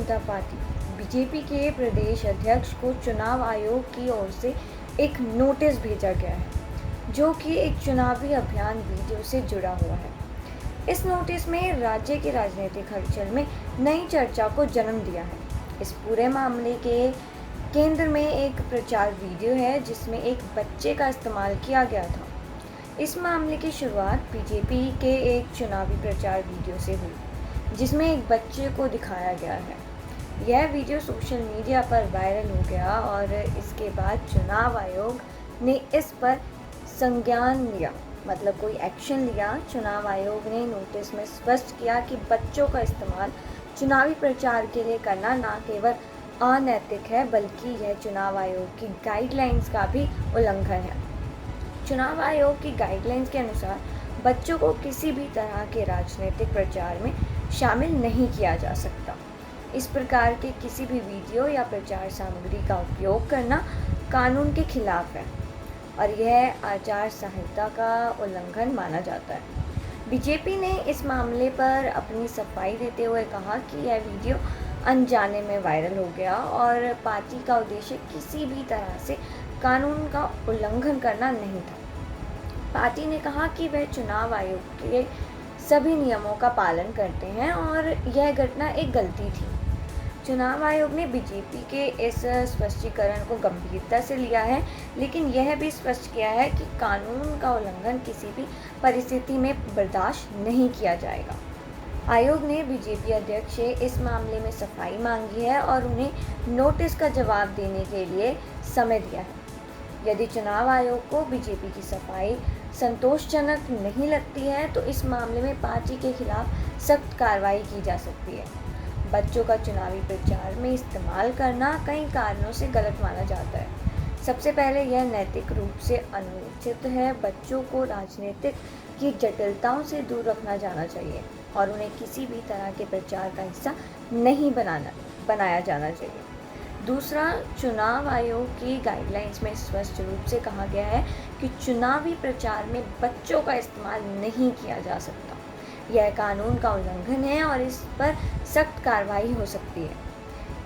जनता party BJP के प्रदेश अध्यक्ष को चुनाव आयोग की ओर से एक नोटिस भेजा गया है, जो कि एक चुनावी अभियान वीडियो से जुड़ा हुआ है। इस नोटिस में राज्य के राजनीतिक हलचल में नई चर्चा को जन्म दिया है। इस पूरे मामले के केंद्र में एक प्रचार वीडियो है, जिसमें एक बच्चे का इस्तेमाल किया गया था। इस मामले की शुरुआत बीजेपी के एक चुनावी प्रचार वीडियो से हुई, जिसमें एक बच्चे को दिखाया गया है। यह वीडियो सोशल मीडिया पर वायरल हो गया और इसके बाद चुनाव आयोग ने इस पर संज्ञान लिया, मतलब कोई एक्शन लिया। चुनाव आयोग ने नोटिस में स्पष्ट किया कि बच्चों का इस्तेमाल चुनावी प्रचार के लिए करना न केवल अनैतिक है, बल्कि यह चुनाव आयोग की गाइडलाइंस का भी उल्लंघन है। चुनाव आयोग की गाइडलाइंस के अनुसार बच्चों को किसी भी तरह के राजनीतिक प्रचार में शामिल नहीं किया जा सकता। इस प्रकार के किसी भी वीडियो या प्रचार सामग्री का उपयोग करना कानून के खिलाफ है और यह आचार संहिता का उल्लंघन माना जाता है। बीजेपी ने इस मामले पर अपनी सफाई देते हुए कहा कि यह वीडियो अनजाने में वायरल हो गया और पार्टी का उद्देश्य किसी भी तरह से कानून का उल्लंघन करना नहीं था। पार्टी ने कहा कि वह चुनाव आयोग के सभी नियमों का पालन करते हैं और यह घटना एक गलती थी। चुनाव आयोग ने बीजेपी के इस स्पष्टीकरण को गंभीरता से लिया है, लेकिन यह भी स्पष्ट किया है कि कानून का उल्लंघन किसी भी परिस्थिति में बर्दाश्त नहीं किया जाएगा। आयोग ने बीजेपी अध्यक्ष से इस मामले में सफाई मांगी है और उन्हें नोटिस का जवाब देने के लिए समय दिया है। यदि चुनाव आयोग को बीजेपी की सफाई संतोषजनक नहीं लगती है, तो इस मामले में पार्टी के खिलाफ सख्त कार्रवाई की जा सकती है। बच्चों का चुनावी प्रचार में इस्तेमाल करना कई कारणों से गलत माना जाता है। सबसे पहले यह नैतिक रूप से अनुचित है। बच्चों को राजनीतिक की जटिलताओं से दूर रखना जाना चाहिए और उन्हें किसी भी तरह के प्रचार का हिस्सा नहीं बनाया जाना चाहिए। दूसरा, चुनाव आयोग की गाइडलाइंस में स्पष्ट रूप से कहा गया है कि चुनावी प्रचार में बच्चों का इस्तेमाल नहीं किया जा सकता। यह कानून का उल्लंघन है और इस पर सख्त कार्रवाई हो सकती है।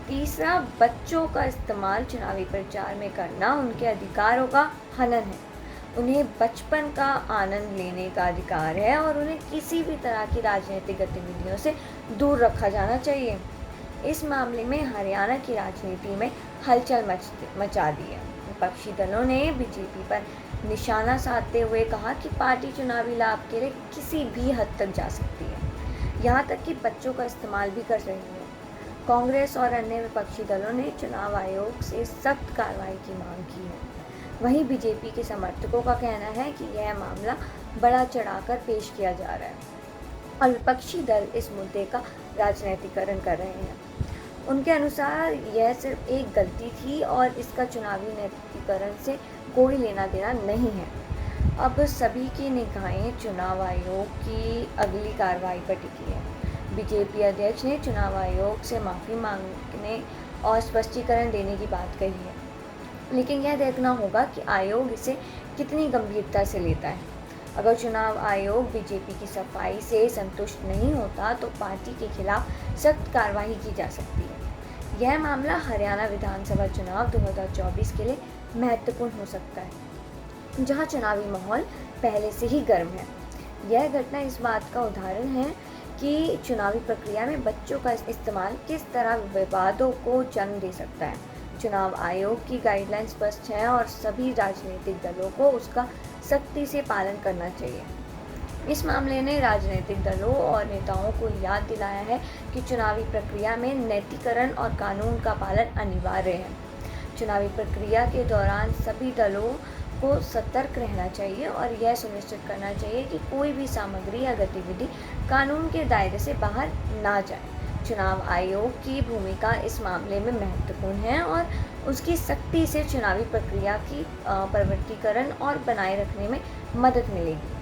तीसरा, बच्चों का इस्तेमाल चुनावी प्रचार में करना उनके अधिकारों का हनन है। उन्हें बचपन का आनंद लेने का अधिकार है और उन्हें किसी भी तरह की राजनीतिक गतिविधियों से दूर रखा जाना चाहिए। इस मामले में हरियाणा की राजनीति में हलचल मचा दी है। विपक्षी दलों ने बीजेपी पर निशाना साधते हुए कहा कि पार्टी चुनावी लाभ के लिए किसी भी हद तक जा सकती है, यहाँ तक कि बच्चों का इस्तेमाल भी कर रही है। कांग्रेस और अन्य विपक्षी दलों ने चुनाव आयोग से सख्त कार्रवाई की मांग की है। वहीं बीजेपी के समर्थकों का कहना है कि यह मामला बड़ा चढ़ाकर पेश किया जा रहा है और विपक्षी दल इस मुद्दे का राजनीतिकरण कर रहे हैं। उनके अनुसार यह सिर्फ एक गलती थी और इसका चुनावी नैतिकरण से कोई लेना देना नहीं है। अब सभी की निगाहें चुनाव आयोग की अगली कार्रवाई पर टिकी है। बीजेपी अध्यक्ष ने चुनाव आयोग से माफ़ी मांगने और स्पष्टीकरण देने की बात कही है, लेकिन यह देखना होगा कि आयोग इसे कितनी गंभीरता से लेता है। अगर चुनाव आयोग बीजेपी की सफाई से संतुष्ट नहीं होता, तो पार्टी के खिलाफ सख्त कार्रवाई की जा सकती है। यह मामला हरियाणा विधानसभा चुनाव 2024 के लिए महत्वपूर्ण हो सकता है, जहां चुनावी माहौल पहले से ही गर्म है। यह घटना इस बात का उदाहरण है कि चुनावी प्रक्रिया में बच्चों का इस्तेमाल किस तरह विवादों को जन्म दे सकता है। चुनाव आयोग की गाइडलाइन स्पष्ट है और सभी राजनीतिक दलों को उसका सख्ती से पालन करना चाहिए। इस मामले ने राजनीतिक दलों और नेताओं को याद दिलाया है कि चुनावी प्रक्रिया में नैतिकरण और कानून का पालन अनिवार्य है। चुनावी प्रक्रिया के दौरान सभी दलों को सतर्क रहना चाहिए और यह सुनिश्चित करना चाहिए कि कोई भी सामग्री या गतिविधि कानून के दायरे से बाहर ना जाए। चुनाव आयोग की भूमिका इस मामले में महत्वपूर्ण है और उसकी सख्ती से चुनावी प्रक्रिया की प्रवर्तिकरण और बनाए रखने में मदद मिलेगी।